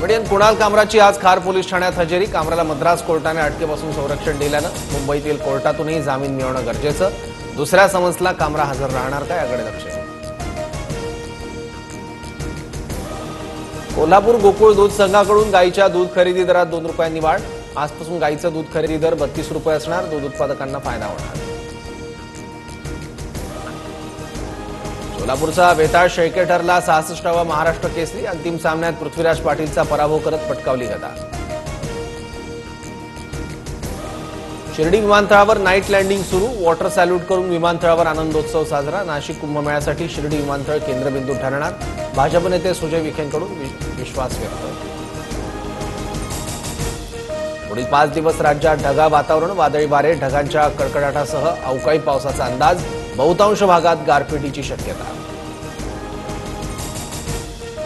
Comedian Kunal कामराची आज खार police ठाण्यात हजेरी। कामराला मद्रास कोर्टाने अटकेपासून संरक्षण दिल्यानं मुंबईतील कोर्टातूनही जामीन मिळवणं गरजेचं। दुसऱ्या समन्सला कामरा हजर राहणार का याकडे लक्ष। कोल्हापूर गोकुळ दूध संघाकडून गाईच्या दूध खरेदी दरात 2 रुपयांनी वाढ। आजपासून गाईचं दूध खरेदी दर 32 रुपये असणार। दूध उत्पादकांना फायदा होणार। सोलापूरचा बेताळ शेळके ठरला 66वा महाराष्ट्र केसरी। अंतिम सामन्यात पृथ्वीराज पाटीलचा पराभव करत पटकावली गदा। शिर्डी विमानतळावर नाईट लँडिंग सुरू। वॉटर सॅल्यूट करून विमानतळावर आनंदोत्सव साजरा। नाशिक कुंभमेळ्यासाठी शिर्डी विमानतळ केंद्रबिंदू ठरणार। भाजप नेते सुजय विखेंकडून विश्वास व्यक्त। पुढील 5 दिवस राज्यात ढगाळ वातावरण। वादळी वारे, ढगांच्या कडकडाटासह अवकाळी पावसाचा अंदाज। बहुतांश भागात गारपिटीची शक्यता।